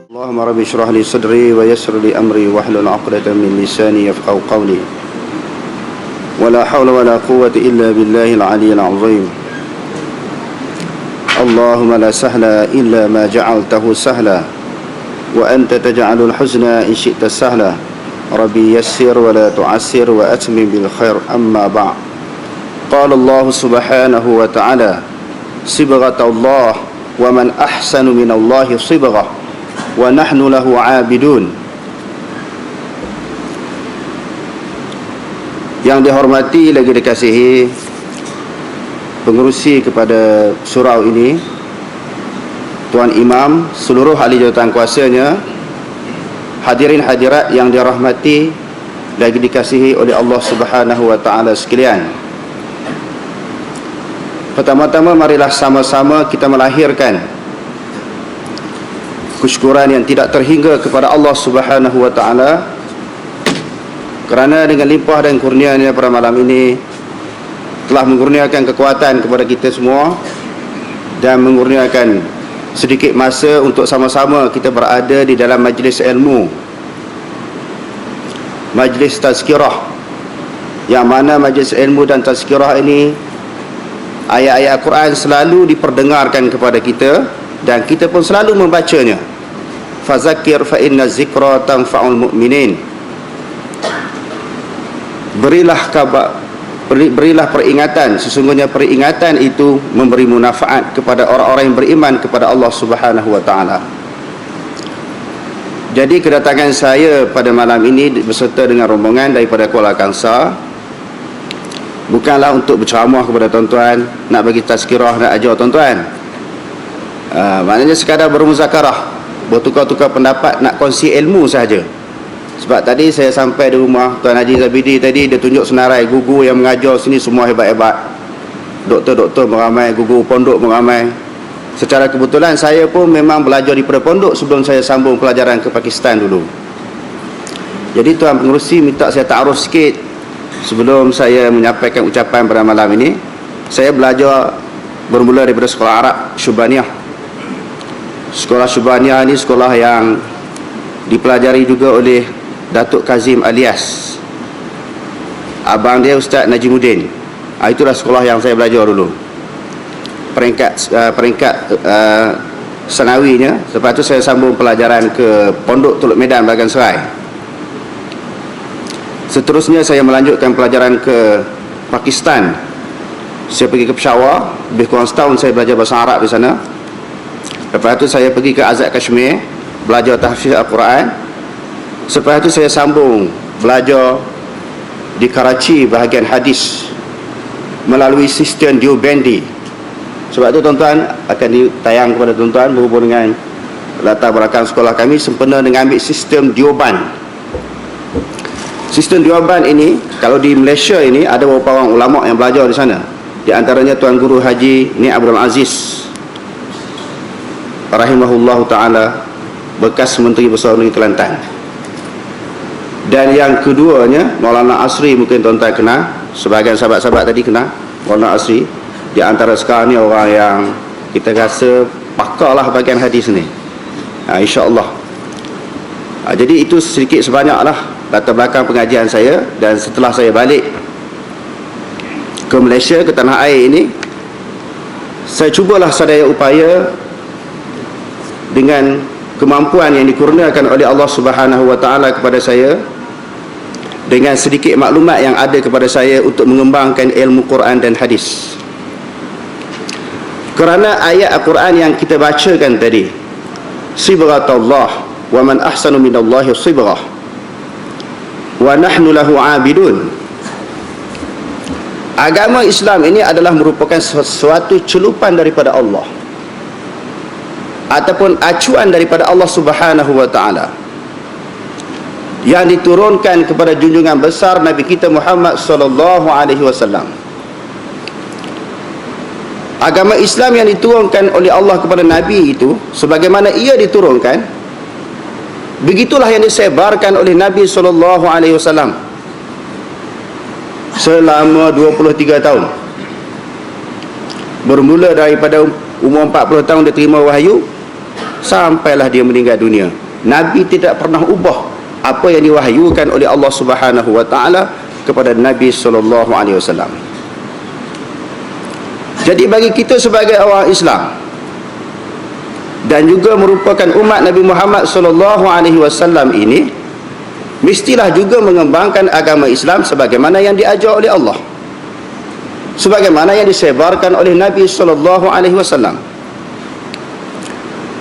Allahumma rabbi shrah li sadri wa yassir li amri wahlul 'uqdatam min lisani yafqahu qawli. Wala hawla wala quwwata illa billahil 'aliyyil 'azim. Allahumma la sahla illa ma ja'altahu sahla wa anta taj'alul huzna in syi'ta sahla. Rabbi yassir wa la tu'assir wa atmim bil khair, amma ba'd. Qala Allah subhanahu wa ta'ala, sibghatullah wa man ahsanu minallahi sibghah wa nahnu lahu 'abidun. Yang dihormati lagi dikasihi pengerusi kepada surau ini, Tuan Imam, seluruh ahli jawatan kuasanya, hadirin hadirat yang dirahmati lagi dikasihi oleh Allah Subhanahu wa taala sekalian. Pertama-tama marilah sama-sama kita melahirkan kesyukuran yang tidak terhingga kepada Allah Subhanahu wa taala, kerana dengan limpah dan kurnia-Nya pada malam ini telah mengurniakan kekuatan kepada kita semua dan mengurniakan sedikit masa untuk sama-sama kita berada di dalam majlis ilmu, majlis tazkirah, yang mana majlis ilmu dan tazkirah ini ayat-ayat Al-Quran selalu diperdengarkan kepada kita dan kita pun selalu membacanya. Fazakir fa inna zikra tanfa'ul mu'minin. Berilah peringatan, sesungguhnya peringatan itu memberi manfaat kepada orang-orang yang beriman kepada Allah Subhanahu wa taala. Jadi kedatangan saya pada malam ini beserta dengan rombongan daripada Kuala Kangsar bukanlah untuk berceramah kepada tuan-tuan, nak bagi tazkirah, nak ajar tuan-tuan. Maknanya sekadar bermuzakarah, bertukar-tukar pendapat, nak kongsi ilmu sahaja. Sebab tadi saya sampai di rumah Tuan Haji Zabidi tadi, dia tunjuk senarai guru yang mengajar sini semua hebat-hebat, doktor-doktor meramai, guru pondok meramai. Secara kebetulan saya pun memang belajar di pondok sebelum saya sambung pelajaran ke Pakistan dulu. Jadi Tuan Pengerusi minta saya ta'aruf sikit sebelum saya menyampaikan ucapan pada malam ini. Saya belajar bermula daripada sekolah Arab Syubaniyah. Sekolah Syubaniyah ni sekolah yang dipelajari juga oleh Datuk Kazim Alias, abang dia Ustaz Najimuddin. Itulah sekolah yang saya belajar dulu, peringkat sanawinya. Lepas tu saya sambung pelajaran ke Pondok Teluk Medan, Bagan Serai. Seterusnya saya melanjutkan pelajaran ke Pakistan. Saya pergi ke Peshawar, lebih kurang setahun saya belajar bahasa Arab di sana. Lepas tu saya pergi ke Azad Kashmir, belajar tahfiz Al-Quran. Selepas itu saya sambung belajar di Karachi bahagian hadis melalui sistem Deobandi. Sebab itu tuan-tuan akan ditayang kepada tuan-tuan berhubung dengan latar belakang sekolah kami sempena dengan ambil sistem Deoband. Sistem Deoband ini, kalau di Malaysia ini ada beberapa orang ulama yang belajar di sana. Di antaranya Tuan Guru Haji Ni Abdul Aziz rahimahullahu ta'ala, bekas Menteri Besar Negeri Kelantan. Dan yang keduanya Maulana Asri, mungkin tuan-tuan kenal, sebahagian sahabat-sahabat tadi kenal Maulana Asri. Di antara sekarang ni orang yang kita rasa pakarlah bahagian hadis ni, insya-Allah. Jadi itu sedikit sebanyaklah latar belakang pengajian saya. Dan setelah saya balik ke Malaysia, ke tanah air ini, saya cubalah sadaya upaya dengan kemampuan yang dikurniakan oleh Allah Subhanahu wa taala kepada saya, dengan sedikit maklumat yang ada kepada saya, untuk mengembangkan ilmu Quran dan hadis. Kerana ayat Al-Quran yang kita bacakan tadi, sibghatullah wa man ahsanu minallahi sibghah wa nahnu lahu 'abidun. Agama Islam ini adalah merupakan sesuatu celupan daripada Allah, ataupun acuan daripada Allah Subhanahu wa taala, yang diturunkan kepada junjungan besar Nabi kita Muhammad sallallahu alaihi wasallam. Agama Islam yang diturunkan oleh Allah kepada Nabi itu, sebagaimana ia diturunkan, begitulah yang disebarkan oleh Nabi sallallahu alaihi wasallam. selama 23 tahun. Bermula daripada umur 40 tahun dia terima wahyu, sampailah dia meninggal dunia. Nabi tidak pernah ubah apa yang diwahyukan oleh Allah Subhanahu wa taala kepada Nabi sallallahu alaihi wasallam. Jadi bagi kita sebagai orang Islam dan juga merupakan umat Nabi Muhammad sallallahu alaihi wasallam ini, mestilah juga mengembangkan agama Islam sebagaimana yang diajar oleh Allah, sebagaimana yang disebarkan oleh Nabi sallallahu alaihi wasallam.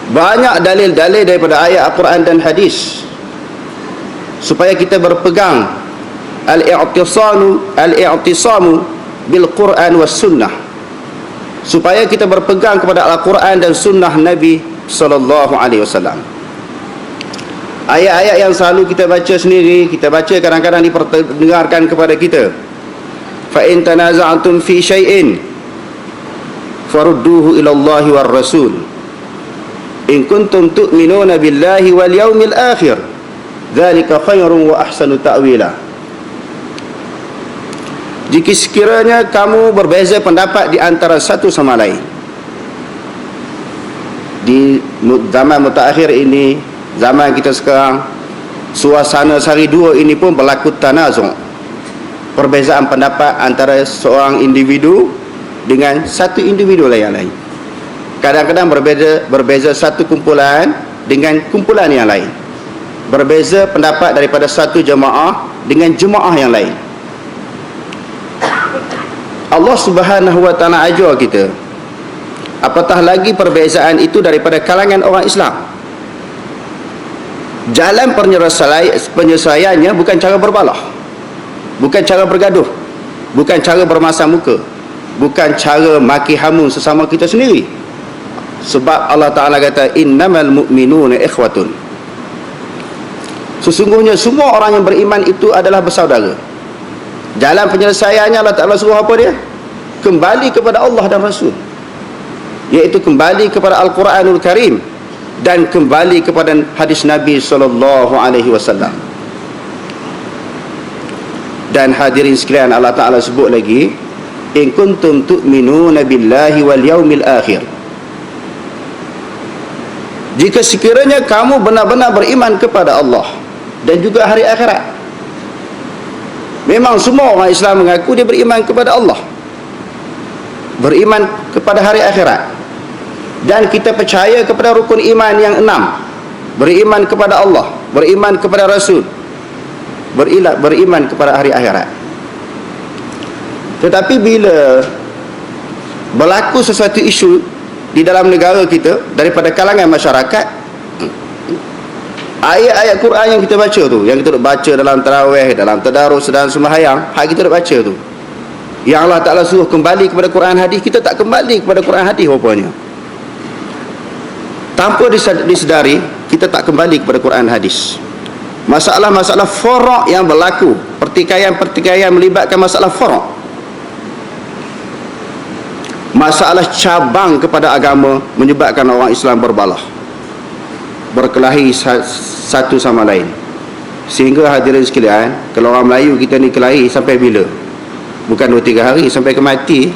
Banyak dalil-dalil daripada ayat Al-Quran dan hadis supaya kita berpegang al-i'tisamu bil Quran was sunnah, supaya kita berpegang kepada Al-Quran dan sunnah Nabi sallallahu alaihi wasallam. Ayat-ayat yang selalu kita baca sendiri, kita baca kadang-kadang diperdengarkan kepada kita. Fa in tanaza'tum fi syai'in farudduhu ila Allah war rasul in kuntum tu'minuna billahi wal yaumil akhir dzalika khairun wa ahsanu ta'wila. Jika sekiranya kamu berbeza pendapat di antara satu sama lain, di zaman mutakhir ini, zaman kita sekarang, suasana sehari dua ini pun berlaku tanazung, perbezaan pendapat antara seorang individu dengan satu individu yang lain. Kadang-kadang berbeza satu kumpulan dengan kumpulan yang lain, berbeza pendapat daripada satu jemaah dengan jemaah yang lain. Allah Subhanahu wa taala ajar kita, apatah lagi perbezaan itu daripada kalangan orang Islam. Jalan penyelesaiannya bukan cara berbalah, bukan cara bergaduh, bukan cara bermasam muka, bukan cara maki hamun sesama kita sendiri. Sebab Allah Ta'ala kata, innamal mu'minuna ikhwatun, sesungguhnya semua orang yang beriman itu adalah bersaudara. Jalan penyelesaiannya Allah Ta'ala suruh apa dia? Kembali kepada Allah dan Rasul, iaitu kembali kepada Al-Quranul Karim dan kembali kepada hadis Nabi sallallahu alaihi wasallam. Dan hadirin sekalian, Allah Ta'ala sebut lagi, in kuntum tu'minuna billahi wal yaumil akhir, jika sekiranya kamu benar-benar beriman kepada Allah dan juga hari akhirat. Memang semua orang Islam mengaku dia beriman kepada Allah, beriman kepada hari akhirat, dan kita percaya kepada rukun iman yang 6: beriman kepada Allah, beriman kepada Rasul, beriman kepada hari akhirat. Tetapi bila berlaku sesuatu isu di dalam negara kita daripada kalangan masyarakat, ayat-ayat Quran yang kita baca tu, yang kita baca dalam tarawih, dalam tadarus dan sembahyang, hak kita baca tu, yang Allah Ta'ala suruh kembali kepada Quran hadis, kita tak kembali kepada Quran hadis rupanya. Tanpa disedari, kita tak kembali kepada Quran hadis. Masalah-masalah furu' yang berlaku, pertikaian-pertikaian melibatkan masalah furu', masalah cabang kepada agama, menyebabkan orang Islam berbalah, berkelahi satu sama lain. Sehingga hadirin sekalian, kalau orang Melayu kita ni kelahi sampai bila? Bukan 2-3 hari, sampai ke mati.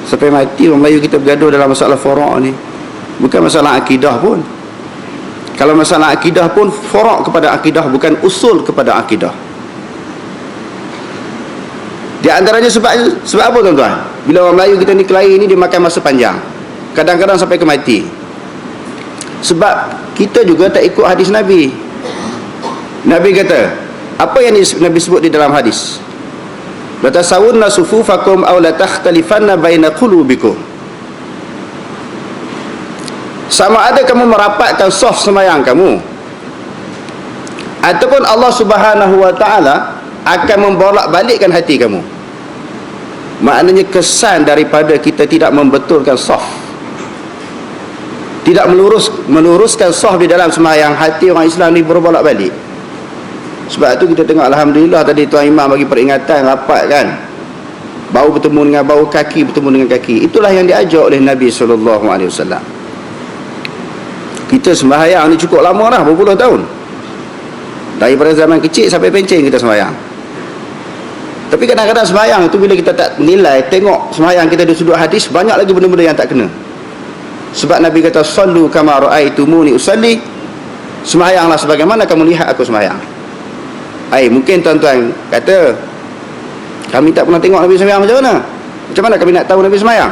Sampai mati orang Melayu kita bergaduh dalam masalah furu' ni. Bukan masalah akidah pun. Kalau masalah akidah pun, furu' kepada akidah, bukan usul kepada akidah. Di antaranya sebab apa tuan-tuan? Bila orang Melayu kita ni kelahi ni, dia makan masa panjang, kadang-kadang sampai ke mati. Sebab kita juga tak ikut hadis Nabi. Nabi kata, apa yang Nabi sebut di dalam hadis? La tasawunna sufufakum aw la takhtalifanna baina qulubikum. Sama ada kamu merapatkan saf sembahyang kamu, ataupun Allah Subhanahu wa taala akan membolak-balikkan hati kamu. Maknanya kesan daripada kita tidak membetulkan saf, tidak meluruskan saf di dalam sembahyang, hati orang Islam ni berbolak-balik. Sebab tu kita tengok, alhamdulillah tadi tuan imam bagi peringatan rapat kan, bau bertemu dengan bau, kaki bertemu dengan kaki. Itulah yang diajar oleh Nabi sallallahu alaihi wasallam. Kita sembahyang ni cukup lama dah, berpuluh tahun. Daripada zaman kecil sampai pencen kita sembahyang. Tapi kadang-kadang sembahyang tu bila kita tak nilai, tengok sembahyang kita di sudut hadis, banyak lagi benda-benda yang tak kena. Sebab Nabi kata sallu kama raaitumuni usalli, sembahyanglah sebagaimana kamu lihat aku sembahyang. Mungkin tuan-tuan kata kami tak pernah tengok Nabi sembahyang macam mana. Macam mana kami nak tahu Nabi sembahyang?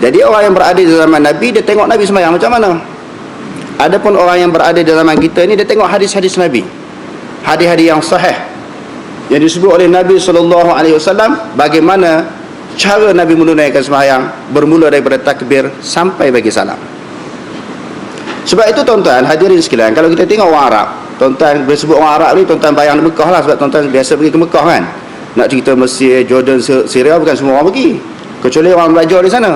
Jadi orang yang berada di zaman Nabi, dia tengok Nabi sembahyang macam mana. Adapun orang yang berada di zaman kita ni, dia tengok hadis-hadis Nabi, hadis-hadis yang sahih yang disebut oleh Nabi SAW, bagaimana cara Nabi menunaikan sembahyang, bermula daripada takbir sampai bagi salam. Sebab itu tuan-tuan hadirin sekalian, kalau kita tengok orang Arab, tuan-tuan bila sebut orang Arab ni, tuan-tuan bayang di Mekah lah, sebab tuan-tuan biasa pergi ke Mekah kan. Nak cerita Mesir, Jordan, Syria, bukan semua orang pergi, kecuali orang belajar di sana.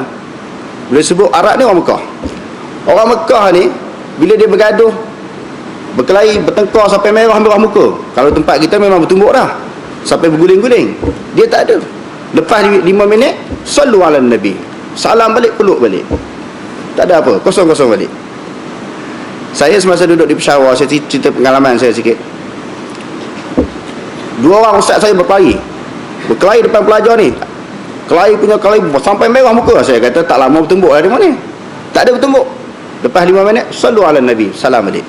Bila sebut Arab ni orang Mekah. Orang Mekah ni bila dia bergaduh, berkelahi, bertengkar sampai merah muka. Kalau tempat kita memang bertumbuk dah, sampai berguling-guling. Dia tak ada. Lepas 5 minit, sallu ala Nabi, salam balik, peluk balik. Tak ada apa, kosong-kosong balik. Saya semasa duduk di Peshawar, saya cerita pengalaman saya sikit. 2 orang ustaz saya berkelahi depan pelajar ni. Kelahi sampai merah muka. Saya kata tak lama bertumbuk lah dia mana. Tak ada bertumbuk. Lepas 5 minit, sallu ala Nabi, salam balik.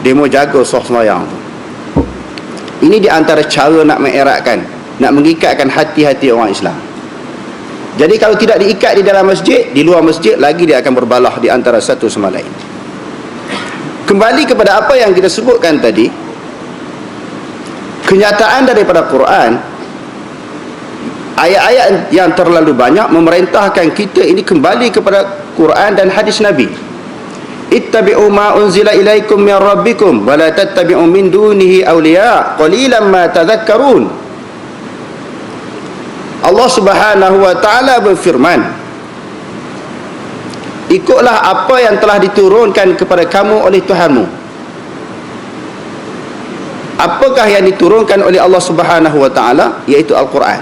Dia mau jaga sah sembahyang tu. Ini di antara cara nak mengeratkan, nak mengikatkan hati-hati orang Islam. Jadi kalau tidak diikat di dalam masjid, di luar masjid lagi dia akan berbalah di antara satu sama lain. Kembali kepada apa yang kita sebutkan tadi, kenyataan daripada Quran, ayat-ayat yang terlalu banyak memerintahkan kita ini kembali kepada Quran dan hadis Nabi. Ittabi'u ma unzila ilaikum min rabbikum wa la tattabi'u min dunihi awliya qalilan ma tadhakkarun. Allah Subhanahu wa taala berfirman, ikutlah apa yang telah diturunkan kepada kamu oleh Tuhanmu. Apakah yang diturunkan oleh Allah Subhanahu wa taala? Iaitu Al-Quran.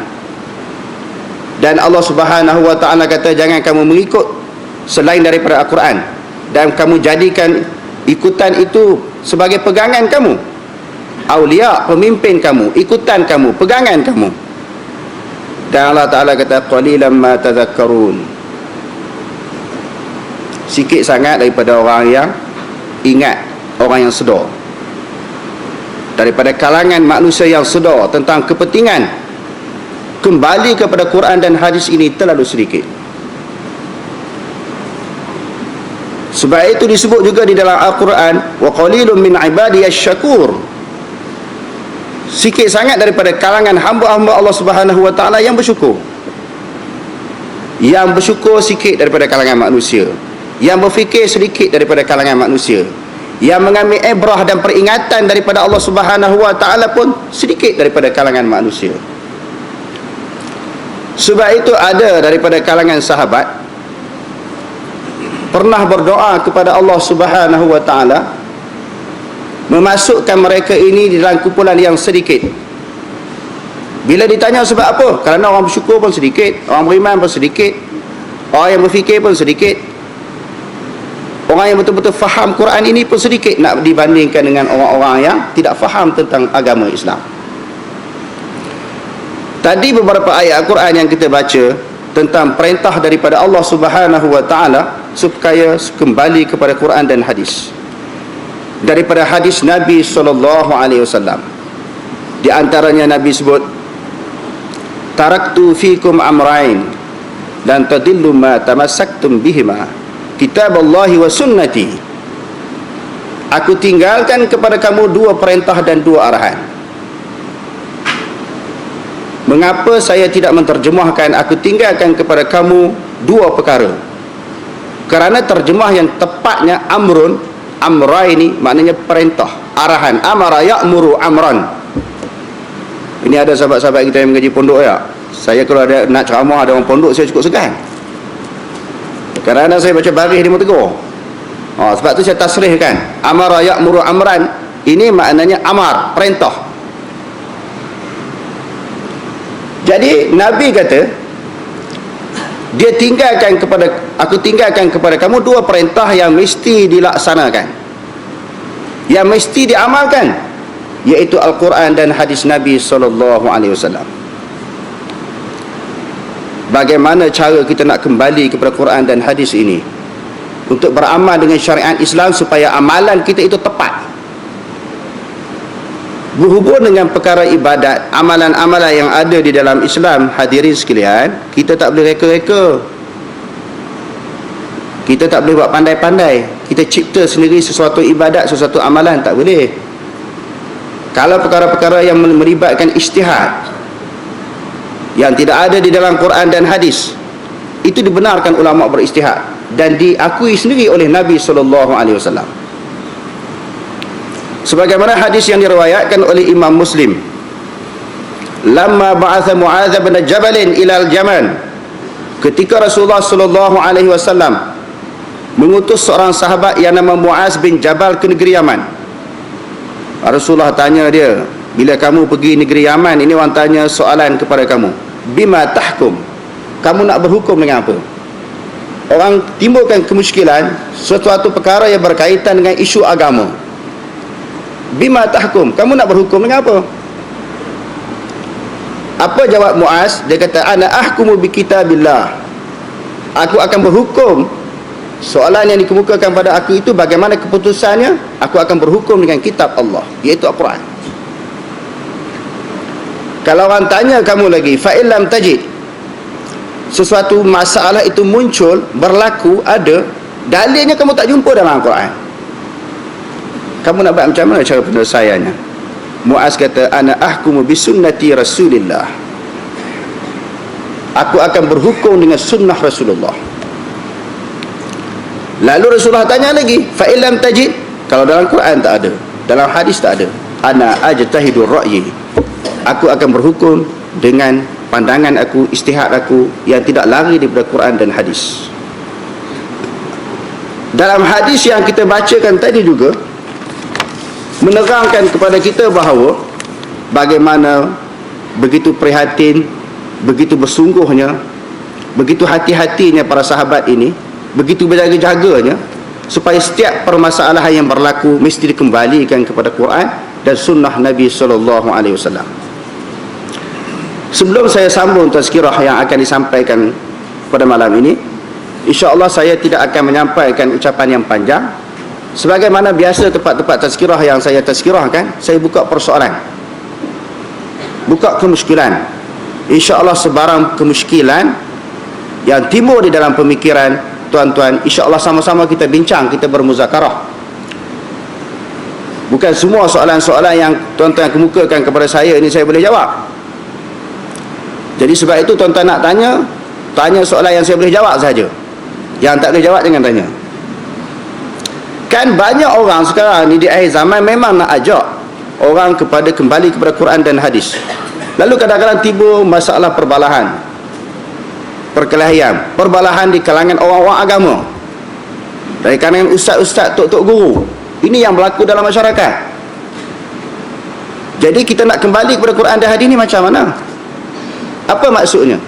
Dan Allah Subhanahu wa taala kata jangan kamu mengikut selain daripada Al-Quran, dan kamu jadikan ikutan itu sebagai pegangan kamu. Aulia, pemimpin kamu, ikutan kamu, pegangan kamu. Dan Allah Ta'ala kata qalilan ma tadhakkarun, sikit sangat daripada orang yang ingat, orang yang sedar. Daripada kalangan manusia yang sedar tentang kepentingan kembali kepada Quran dan hadis ini terlalu sedikit. Sebab itu disebut juga di dalam Al-Quran, wa qalilun min ibadiyasy syakur, sikit sangat daripada kalangan hamba-hamba Allah Subhanahu wa taala yang bersyukur. Yang bersyukur sikit daripada kalangan manusia, yang berfikir sedikit daripada kalangan manusia, yang mengambil ibrah dan peringatan daripada Allah Subhanahu wa taala pun sedikit daripada kalangan manusia. Sebab itu ada daripada kalangan sahabat pernah berdoa kepada Allah Subhanahu wa taala memasukkan mereka ini di dalam kumpulan yang sedikit. Bila ditanya sebab apa? Kerana orang bersyukur pun sedikit, orang beriman pun sedikit, orang yang berfikir pun sedikit, orang yang betul-betul faham Quran ini pun sedikit nak dibandingkan dengan orang-orang yang tidak faham tentang agama Islam. Tadi beberapa ayat Al-Quran yang kita baca tentang perintah daripada Allah Subhanahu wa taala supaya kembali kepada Quran dan hadis. Daripada hadis Nabi SAW, di antaranya Nabi sebut, taraktu fikum amrain dan tadillu ma tamassaktum bihima, kitaballahi wa sunnati. Aku tinggalkan kepada kamu 2 perintah dan 2 arahan. Mengapa saya tidak menterjemahkan aku tinggalkan kepada kamu 2 perkara? Kerana terjemah yang tepatnya amrun, amra ini maknanya perintah, arahan. Amara ya'muru amran. Ini ada sahabat-sahabat kita yang mengaji pondok ya. Saya kalau ada nak ceramah ada orang pondok, saya cukup segan. Kerana saya baca baris dia mau tegur. Sebab tu saya tasrihkan. Amara ya'muru amran, ini maknanya amar, perintah. Jadi Nabi kata, dia tinggalkan kepada aku tinggalkan kepada kamu 2 perintah yang mesti dilaksanakan, yang mesti diamalkan, iaitu Al-Quran dan hadis Nabi SAW. bagaimana cara kita nak kembali kepada Quran dan hadis ini untuk beramal dengan syariat Islam supaya amalan kita itu tepat. Berhubung dengan perkara ibadat, amalan-amalan yang ada di dalam Islam, hadirin sekalian, kita tak boleh reka-reka. Kita tak boleh buat pandai-pandai. Kita cipta sendiri sesuatu ibadat, sesuatu amalan, tak boleh. Kalau perkara-perkara yang melibatkan ijtihad, yang tidak ada di dalam Quran dan hadis, itu dibenarkan ulama berijtihad dan diakui sendiri oleh Nabi SAW. Sebagaimana hadis yang diriwayatkan oleh Imam Muslim, lamma ba'atha Mu'adz bin Jabal ila al-Yaman, ketika Rasulullah SAW mengutus seorang sahabat yang nama Mu'adz bin Jabal ke negeri Yaman. Rasulullah tanya dia, bila kamu pergi negeri Yaman ini, orang tanya soalan kepada kamu, bima tahkum, kamu nak berhukum dengan apa? Orang timbulkan kemusykilan sesuatu perkara yang berkaitan dengan isu agama. Bima tahkum, kamu nak berhukum dengan apa? Apa jawab Mu'adz? Dia kata, ana ahkumu bi kitabillah, aku akan berhukum. Soalan yang dikemukakan pada aku itu bagaimana keputusannya, aku akan berhukum dengan kitab Allah, iaitu Al-Quran. Kalau orang tanya kamu lagi, fa illam tajid, sesuatu masalah itu muncul, berlaku, ada dalilnya, kamu tak jumpa dalam Al-Quran, kamu nak buat macam mana cara penyelesaiannya? Mu'adz kata, ana ahkumu bi sunnati Rasulillah, aku akan berhukum dengan sunnah Rasulullah. Lalu Rasulullah tanya lagi, fa illam tajid, kalau dalam Quran tak ada, dalam hadis tak ada, ana ajtahidur ra'yi, aku akan berhukum dengan pandangan aku, ijtihad aku yang tidak lari daripada Quran dan hadis. Dalam hadis yang kita bacakan tadi juga menerangkan kepada kita bahawa bagaimana begitu prihatin, begitu bersungguhnya, begitu hati-hatinya para sahabat ini, begitu berjaga-jaganya supaya setiap permasalahan yang berlaku mesti dikembalikan kepada Quran dan sunnah Nabi SAW. Sebelum saya sambung tazkirah yang akan disampaikan pada malam ini, insya-Allah saya tidak akan menyampaikan ucapan yang panjang. Sebagaimana biasa tempat-tempat tazkirah yang saya tazkirahkan, saya buka persoalan, buka kemusykilan. Insya-Allah sebarang kemusykilan yang timbul di dalam pemikiran tuan-tuan, insya-Allah sama-sama kita bincang, kita bermuzakarah. Bukan semua soalan-soalan yang tuan-tuan kemukakan kepada saya ini saya boleh jawab. Jadi sebab itu tuan-tuan nak tanya soalan yang saya boleh jawab saja. Yang tak boleh jawab jangan tanya. Kan banyak orang sekarang ni di akhir zaman memang nak ajak orang kembali kepada Quran dan hadis. Lalu kadang-kadang timbul masalah perbalahan, perkelahian, perbalahan di kalangan orang-orang agama, dari kalangan ustaz-ustaz, tok-tok guru. Ini yang berlaku dalam masyarakat. Jadi kita nak kembali kepada Quran dan hadis ni macam mana? Apa maksudnya?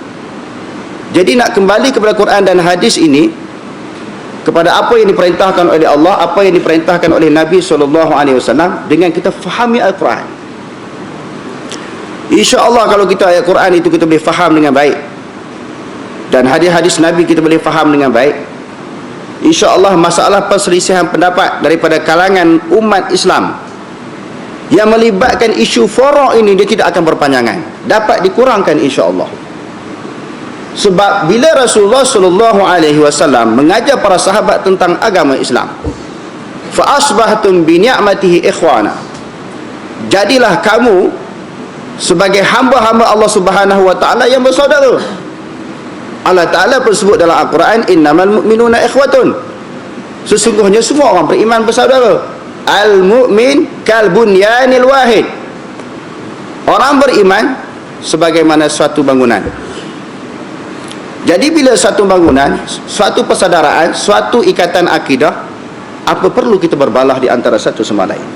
Jadi nak kembali kepada Quran dan hadis ini kepada apa yang diperintahkan oleh Allah, apa yang diperintahkan oleh Nabi SAW, dengan kita fahami Al-Quran. InsyaAllah kalau kita ayat Quran itu kita boleh faham dengan baik, dan hadis-hadis Nabi kita boleh faham dengan baik, insya-Allah masalah perselisihan pendapat daripada kalangan umat Islam yang melibatkan isu furu' ini, dia tidak akan berpanjangan, dapat dikurangkan insya-Allah. Sebab bila Rasulullah SAW mengajar para sahabat tentang agama Islam, fa asbahtum bi ni'matihi ikhwana, jadilah kamu sebagai hamba-hamba Allah Subhanahu wa taala yang bersaudara. Allah Ta'ala bersebut dalam Al-Quran, innamal mu'minuna ikhwatun, sesungguhnya semua orang beriman bersaudara. Al-mu'min kal bunyanil wahid, orang beriman sebagaimana suatu bangunan. Jadi bila suatu bangunan, suatu persaudaraan, suatu ikatan akidah, apa perlu kita berbalah di antara satu sama lain?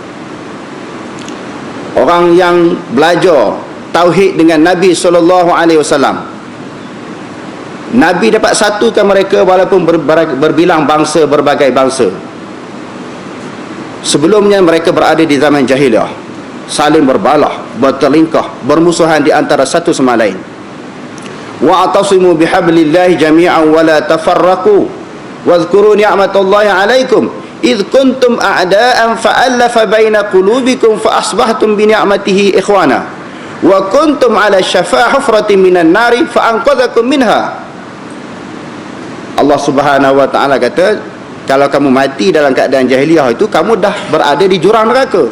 Orang yang belajar tauhid dengan Nabi SAW, Nabi dapat satukan mereka walaupun berbilang bangsa, berbagai bangsa. Sebelumnya mereka berada di zaman jahiliah, saling berbalah, bertelingkah, bermusuhan di antara satu sama lain. wa'tasimu bihablillahi jami'an wa la tafarraqu wadhkuru ni'matallahi 'alaikum idh kuntum a'da'an fa'alafa baina qulubikum fa asbahtum bi ni'matihi ikhwana wa kuntum 'ala syafa' hufratin minan nari fa anqadhakum minha. Allah Subhanahu wa taala kata, kalau kamu mati dalam keadaan jahiliyah itu, kamu dah berada di jurang neraka,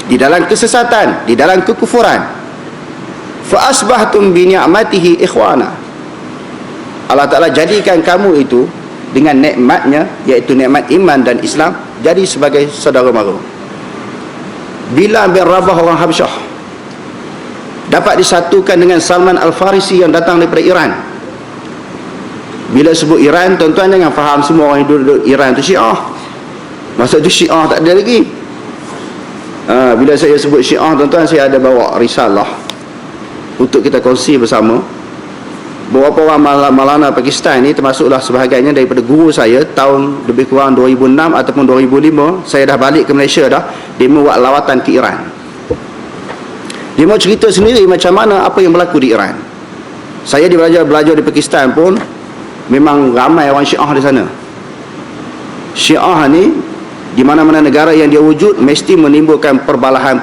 di dalam kesesatan, di dalam kekufuran. Fa asbahtum bi ni'matihi ikhwana. Allah Taala jadikan kamu itu dengan nikmatnya, iaitu nikmat iman dan Islam, jadi sebagai saudara mara. Bilal bin Rabah orang Habsyah dapat disatukan dengan Salman Al-Farisi yang datang daripada Iran. Bila sebut Iran, tuan-tuan jangan faham semua orang yang duduk Iran tu Syiah. Masa tu Syiah tak ada lagi. Bila saya sebut Syiah, tuan-tuan, saya ada bawa risalah untuk kita kongsi bersama. Beberapa orang Maulana Pakistan ni, termasuklah sebahagiannya daripada guru saya tahun lebih kurang 2006 ataupun 2005. Saya dah balik ke Malaysia dah. Dia buat lawatan ke Iran. Dia mau cerita sendiri macam mana apa yang berlaku di Iran. Saya belajar di Pakistan pun memang ramai orang Syiah di sana. Syiah ni di mana-mana negara yang dia wujud mesti menimbulkan perbalahan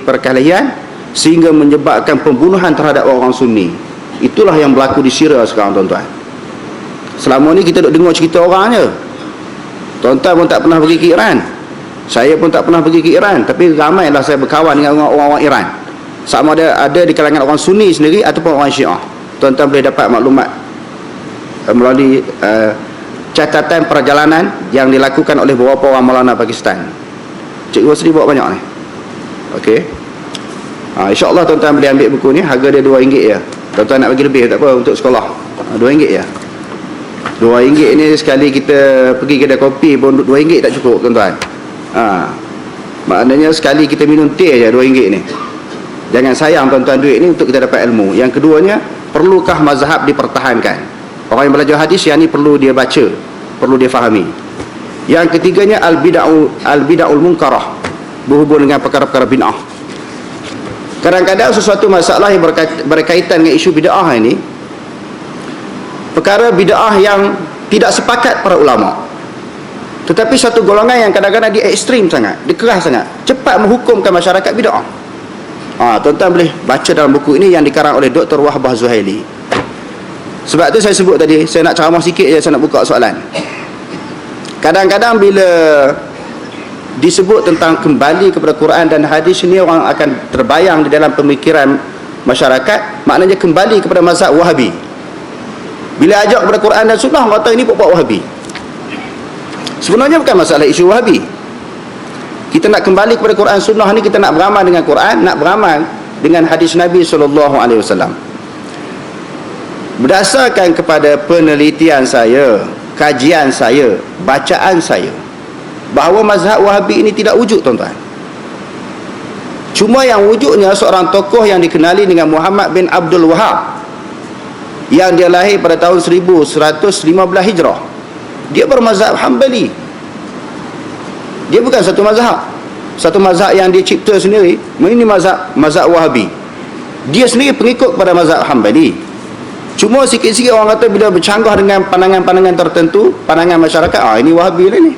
perkelahian sehingga menyebabkan pembunuhan terhadap orang Sunni. Itulah yang berlaku di Syria sekarang, tuan-tuan. Selama ni kita duk dengar cerita orang je. Tuan-tuan pun tak pernah pergi ke Iran, saya pun tak pernah pergi ke Iran, tapi ramailah saya berkawan dengan orang-orang Iran, sama ada di kalangan orang Sunni sendiri ataupun orang Syiah. Tuan-tuan boleh dapat maklumat melalui catatan perjalanan yang dilakukan oleh beberapa orang Maulana Pakistan. Cikgu Rosli bawa banyak ni. Okey. InsyaAllah tuan-tuan boleh ambil buku ni. Harga dia RM2 je. Tuan-tuan nak bagi lebih tak apa untuk sekolah. RM2 je. RM2 ni sekali kita pergi kedai kopi pun RM2 tak cukup, tuan-tuan. Maknanya sekali kita minum teh je RM2 ni. Jangan sayang, tuan-tuan, duit ni untuk kita dapat ilmu. Yang keduanya, perlukah mazhab dipertahankan? Orang yang belajar hadis yang ni perlu dia baca, perlu dia fahami. Yang ketiganya, al-bid'ul munkarah, berhubung dengan perkara-perkara bid'ah. Kadang-kadang sesuatu masalah yang berkaitan dengan isu bid'ah ini, perkara bid'ah yang tidak sepakat para ulama, tetapi satu golongan yang kadang-kadang dia ekstrim sangat, dia keras sangat, cepat menghukumkan masyarakat bid'ah. Tuan-tuan boleh baca dalam buku ini yang dikarang oleh Dr. Wahbah Zuhaili. Sebab tu saya sebut tadi, saya nak ceramah sikit je, saya nak buka soalan. Kadang-kadang bila disebut tentang kembali kepada Quran dan hadis ni, orang akan terbayang di dalam pemikiran masyarakat, maknanya kembali kepada mazhab Wahabi. Bila ajak kepada Quran dan Sunnah, orang kata ini pokok Wahabi. Sebenarnya bukan masalah isu Wahabi. Kita nak kembali kepada Quran Sunnah ni, kita nak beramal dengan Quran, nak beramal dengan hadis Nabi SAW. Berdasarkan kepada penelitian saya, kajian saya, bacaan saya, bahawa mazhab Wahabi ini tidak wujud, tuan-tuan. Cuma yang wujudnya seorang tokoh yang dikenali dengan Muhammad bin Abdul Wahab, yang dia lahir pada tahun 1115 Hijrah. Dia bermazhab Hanbali. Dia bukan satu mazhab yang dia cipta sendiri. Ini mazhab Wahabi. Dia sendiri pengikut pada mazhab Hanbali. Cuma sikit-sikit orang kata bila bercanggah dengan pandangan-pandangan tertentu, pandangan masyarakat, ini Wahabi lah ni,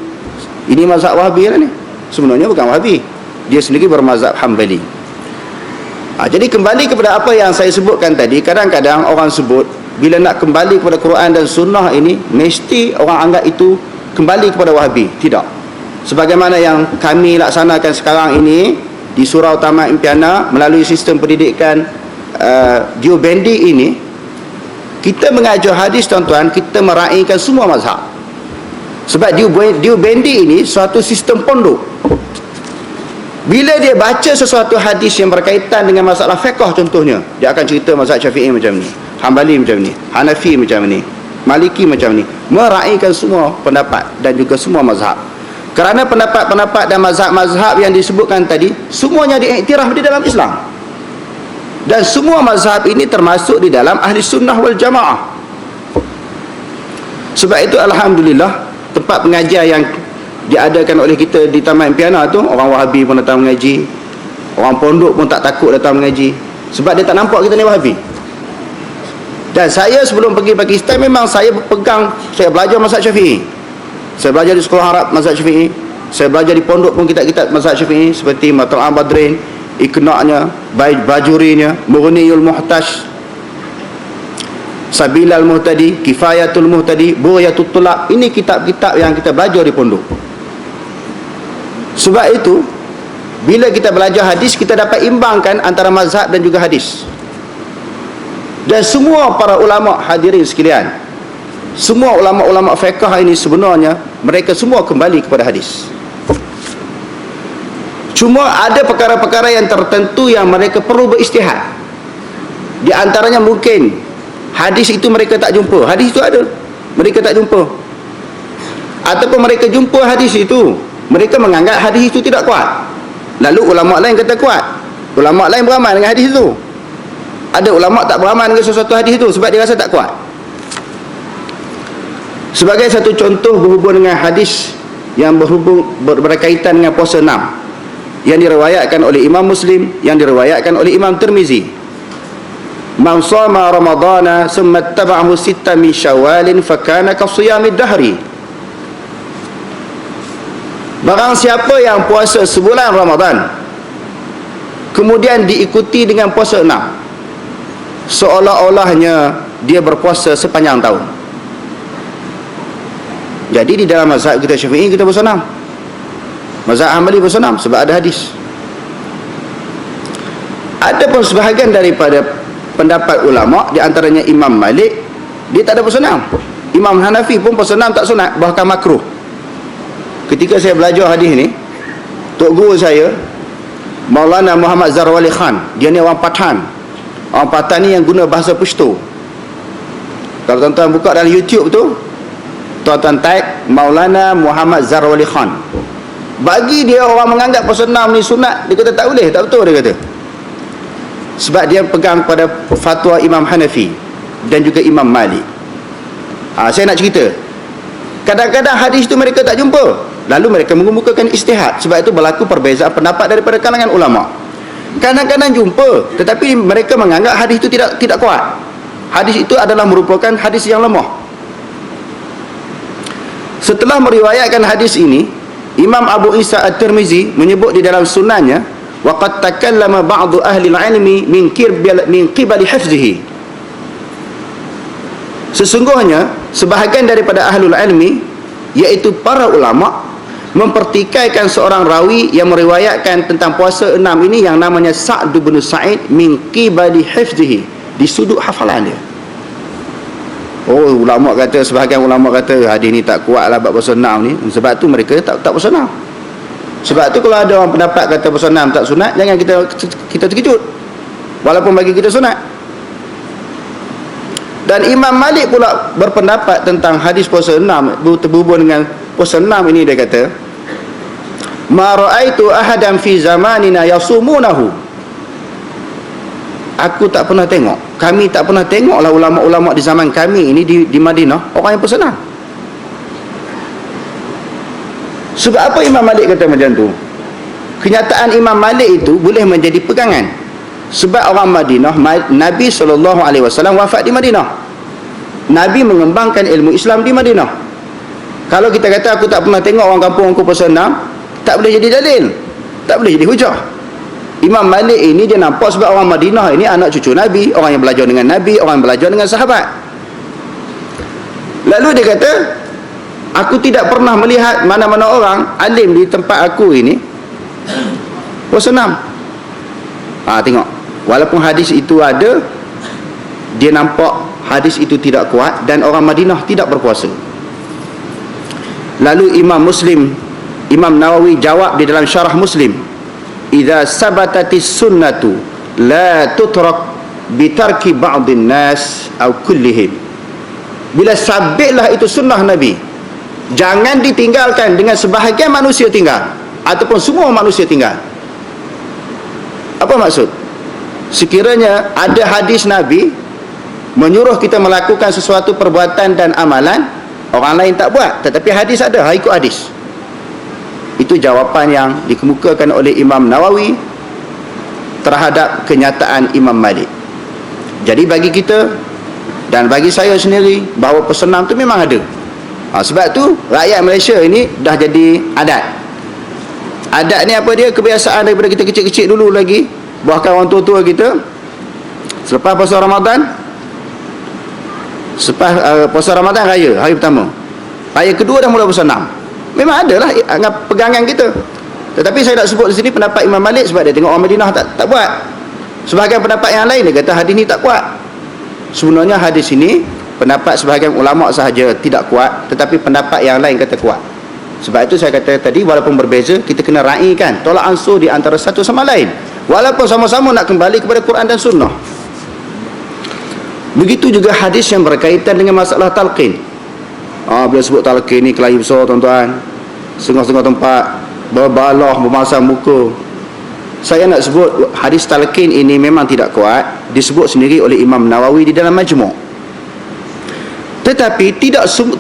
ini mazhab Wahabi lah ni. Sebenarnya bukan Wahabi, dia sendiri bermazhab Hanbali. Jadi kembali kepada apa yang saya sebutkan tadi, kadang-kadang orang sebut bila nak kembali kepada Quran dan Sunnah ini, mesti orang anggap itu kembali kepada Wahabi. Tidak. Sebagaimana yang kami laksanakan sekarang ini di Surau Taman Impiana melalui sistem pendidikan Deobandi ini, kita mengajar hadis, tuan-tuan, kita meraihkan semua mazhab. Sebab Deobandi ini suatu sistem pondok. Bila dia baca sesuatu hadis yang berkaitan dengan masalah fiqh, contohnya, dia akan cerita mazhab Syafi'i macam ni, Hanbali macam ni, Hanafi macam ni, Maliki macam ni, meraihkan semua pendapat dan juga semua mazhab. Kerana pendapat-pendapat dan mazhab-mazhab yang disebutkan tadi, semuanya diiktiraf di dalam Islam. Dan semua mazhab ini termasuk di dalam ahli sunnah wal jamaah. Sebab itu alhamdulillah, tempat pengajian yang diadakan oleh kita di Taman Impiana tu, orang Wahabi pun datang mengaji, orang pondok pun tak takut datang mengaji. Sebab dia tak nampak kita ni Wahabi. Dan saya sebelum pergi Pakistan memang saya belajar mazhab Syafi'i. Saya belajar di sekolah Arab mazhab Syafi'i. Saya belajar di pondok pun kitab-kitab mazhab Syafi'i seperti Matlab Badrin, Iqna'nya, Bajurinya, Mughniyul Muhtaj, Sabilal Muhtadi, Kifayatul Muhtadi, Bughyatul Tulab. Ini kitab-kitab yang kita belajar di pondok. Sebab itu bila kita belajar hadis, kita dapat imbangkan antara mazhab dan juga hadis. Dan semua para ulama hadirin sekalian, semua ulama-ulama fiqh ini sebenarnya mereka semua kembali kepada hadis. Cuma ada perkara-perkara yang tertentu yang mereka perlu beristihad. Di antaranya mungkin hadis itu mereka tak jumpa. Hadis itu ada, mereka tak jumpa. Ataupun mereka jumpa hadis itu, mereka menganggap hadis itu tidak kuat. Lalu ulama lain kata kuat. Ulama lain beramal dengan hadis itu. Ada ulama tak beramal dengan sesuatu hadis itu sebab dia rasa tak kuat. Sebagai satu contoh berhubung dengan hadis yang berkaitan dengan puasa 6 yang diriwayatkan oleh Imam Muslim, yang diriwayatkan oleh Imam Tirmizi. Man shama ramadhana thumma ittaba'ahu sitta min syawalin fakana ka shiyamid dahri. Barang siapa yang puasa sebulan Ramadan kemudian diikuti dengan puasa 6, seolah-olahnya dia berpuasa sepanjang tahun. Jadi di dalam mazhab kita Syafi'i kita puasa 6, mazhab Hanbali puasa 6 sebab ada hadis. Ada pun sebahagian daripada pendapat ulama, di antaranya Imam Malik, dia tak ada puasa 6. Imam Hanafi pun puasa 6 tak sunat, bahkan makruh. Ketika saya belajar hadis ni, tok guru saya Maulana Muhammad Zarwali Khan, dia ni orang Pathan. Orang Pathan ni yang guna bahasa Pashto. Kalau tuan-tuan buka dalam YouTube tu, tuan-tuan type Maulana Muhammad Zarwali Khan. Bagi dia orang menganggap puasa 6 ni sunat, dia kata tak boleh, tak betul dia kata. Sebab dia pegang pada fatwa Imam Hanafi dan juga Imam Malik. Saya nak cerita. Kadang-kadang hadis tu mereka tak jumpa, lalu mereka mengemukakan ijtihad. Sebab itu berlaku perbezaan pendapat daripada kalangan ulama. Kadang-kadang jumpa, tetapi mereka menganggap hadis itu tidak kuat. Hadis itu adalah merupakan hadis yang lemah. Setelah meriwayatkan hadis ini, Imam Abu Isa At-Tirmizi menyebut di dalam sunannya, waqad takallama ba'du ahli al-ilmi min qibali hifzihi. Sesungguhnya sebahagian daripada ahlul ilmi, iaitu para ulama, mempertikaikan seorang rawi yang meriwayatkan tentang puasa 6 ini yang namanya Sa'd bin Sa'id min qibali hifzihi, di sudut hafalan dia. Oh, ulama kata, sebahagian ulama kata hadis ni tak kuat lah bab puasa 6 ni, sebab tu mereka tak puasa 6. Sebab tu kalau ada orang pendapat kata puasa 6 tak sunat, jangan kita terkejut, walaupun bagi kita sunat. Dan Imam Malik pula berpendapat tentang hadis puasa 6 berhubung dengan puasa 6 ini. Dia kata, ma ra'aitu ahadan fi zamanina yasumunahu. Aku tak pernah tengok, kami tak pernah tengoklah ulama-ulama di zaman kami ini di Madinah orang yang puasa 6. Sebab apa Imam Malik kata macam tu? Kenyataan Imam Malik itu boleh menjadi pegangan. Sebab orang Madinah, Nabi SAW wafat di Madinah. Nabi mengembangkan ilmu Islam di Madinah. Kalau kita kata aku tak pernah tengok orang kampung aku puasa 6, tak boleh jadi dalil, tak boleh jadi hujah. Imam Malik ini dia nampak sebab orang Madinah ini anak cucu Nabi, orang yang belajar dengan Nabi, orang yang belajar dengan sahabat. Lalu dia kata, aku tidak pernah melihat mana-mana orang alim di tempat aku ini puasa 6. Tengok, walaupun hadis itu ada, dia nampak hadis itu tidak kuat dan orang Madinah tidak berpuasa. Lalu Imam Nawawi jawab di dalam syarah Muslim, idza sabatatis sunnatu la tutrak bitarki ba'dhin nas aw kullihim. Bila sabitlah itu sunnah Nabi, jangan ditinggalkan dengan sebahagian manusia tinggal ataupun semua manusia tinggal. Apa maksud? Sekiranya ada hadis Nabi menyuruh kita melakukan sesuatu perbuatan dan amalan, orang lain tak buat, tetapi hadis ada, ikut hadis. Itu jawapan yang dikemukakan oleh Imam Nawawi terhadap kenyataan Imam Malik. Jadi bagi kita Dan bagi saya sendiri, bahawa pesenam tu memang ada. Sebab tu rakyat Malaysia ini dah jadi adat. Adat ni apa dia? Kebiasaan daripada kita kecil-kecil dulu lagi. Bahkan orang tua-tua kita, selepas puasa Ramadan, puasa Ramadan raya, hari pertama, raya kedua dah mula bersenam. Memang ada lah pegangan kita. Tetapi saya nak sebut di sini pendapat Imam Malik sebab dia tengok orang Madinah tak buat. Sebahagian pendapat yang lain dia kata hadis ni tak kuat. Sebenarnya hadis ini pendapat sebahagian ulama sahaja tidak kuat, tetapi pendapat yang lain kata kuat. Sebab itu saya kata tadi, walaupun berbeza, kita kena raikan tolak ansur di antara satu sama lain, walaupun sama-sama nak kembali kepada Quran dan Sunnah. Begitu juga hadis yang berkaitan dengan masalah talqin. Bila sebut talqin ni kelahi besar tuan-tuan, setengah-setengah tempat berbalah, memasang muka. Saya nak sebut hadis talqin ini memang tidak kuat, disebut sendiri oleh Imam Nawawi di dalam Majmu'. Tetapi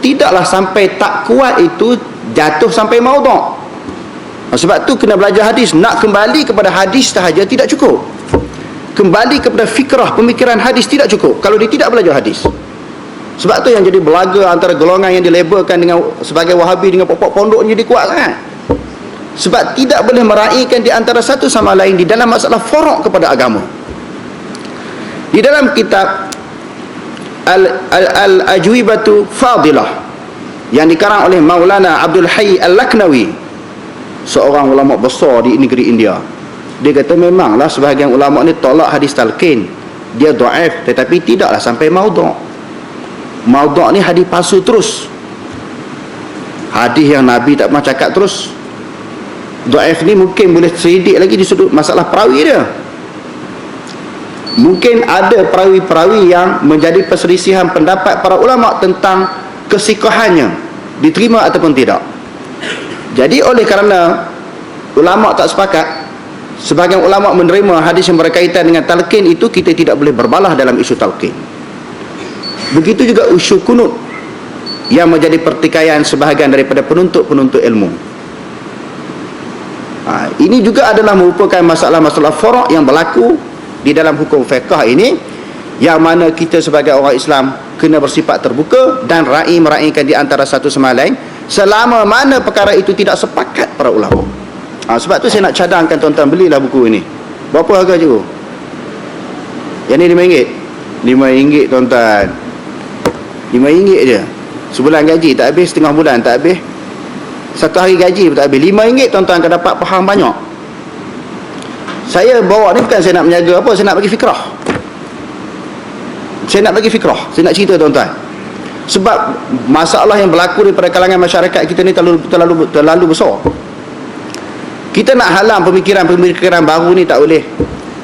tidaklah sampai tak kuat itu jatuh sampai maudhu'. Sebab tu kena belajar hadis. Nak kembali kepada hadis sahaja tidak cukup. Kembali kepada fikrah, pemikiran hadis tidak cukup kalau dia tidak belajar hadis. Sebab tu yang jadi belaga antara golongan yang dilabelkan dengan sebagai Wahabi dengan pokok pondok ni jadi kuat sangat. Sebab tidak boleh meraihkan di antara satu sama lain di dalam masalah furuk kepada agama. Di dalam kitab Al-Ajwibatu Fadilah yang dikarang oleh Maulana Abdul Hayy Al-Laknawi, seorang ulama besar di negeri India, dia kata memanglah sebahagian ulama ni tolak hadis talqin, dia dhaif, tetapi tidaklah sampai maudhu'. Maudhu' ni hadis palsu terus, hadis yang Nabi tak pernah cakap terus. Dhaif ni mungkin boleh selidik lagi di sudut masalah perawi dia. Mungkin ada perawi-perawi yang menjadi perselisihan pendapat para ulama tentang kesikohannya, diterima ataupun tidak. Jadi oleh kerana ulama tak sepakat, sebagian ulama menerima hadis yang berkaitan dengan talqin itu, kita tidak boleh berbalah dalam isu talqin. Begitu juga isu kunut yang menjadi pertikaian sebahagian daripada penuntut-penuntut ilmu. Ini juga adalah merupakan masalah-masalah furuk yang berlaku di dalam hukum fiqh ini, yang mana kita sebagai orang Islam kena bersifat terbuka dan meraihkan di antara satu sama lain selama mana perkara itu tidak sepakat para ulama. Sebab tu saya nak cadangkan tuan-tuan, belilah buku ini. Berapa harga cikgu? Yang ni RM5. RM5 tuan-tuan. RM5 je. Sebulan gaji tak habis, setengah bulan tak habis, satu hari gaji pun tak habis. RM5 tuan-tuan akan dapat faham banyak. Saya bawa ni bukan saya nak menjaga apa, saya nak bagi fikrah. Saya nak bagi fikrah, saya nak cerita tuan-tuan. Sebab masalah yang berlaku daripada kalangan masyarakat kita ni terlalu besar. Kita nak halang pemikiran baru ni tak boleh.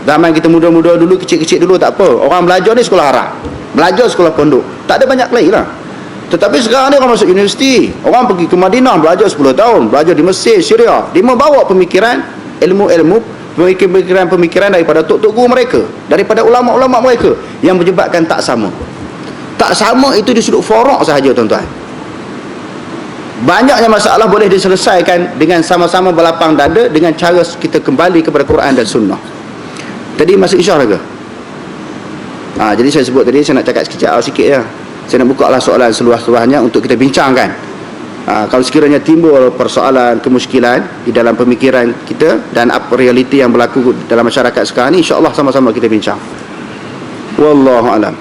Zaman kita muda-muda dulu, kecil-kecil dulu tak apa. Orang belajar ni sekolah haram, belajar sekolah pondok, tak ada banyak lagi lah. Tetapi sekarang ni orang masuk universiti, orang pergi ke Madinah belajar 10 tahun, belajar di Mesir, Syria. Dia membawa pemikiran, ilmu-ilmu, pemikiran daripada tok-tok guru mereka, daripada ulama-ulama mereka, yang menyebabkan tak sama. Tak sama itu di sudut furuk sahaja tuan-tuan. Banyaknya masalah boleh diselesaikan dengan sama-sama berlapang dada, dengan cara kita kembali kepada Quran dan Sunnah. Tadi masuk isyah ke? Jadi saya sebut tadi, saya nak cakap sikit je. Saya nak buka lah soalan seluas-luasnya untuk kita bincangkan. Kalau sekiranya timbul persoalan, kemusykilan di dalam pemikiran kita dan apa realiti yang berlaku dalam masyarakat sekarang ni, insya-Allah sama-sama kita bincang. Wallahu a'lam.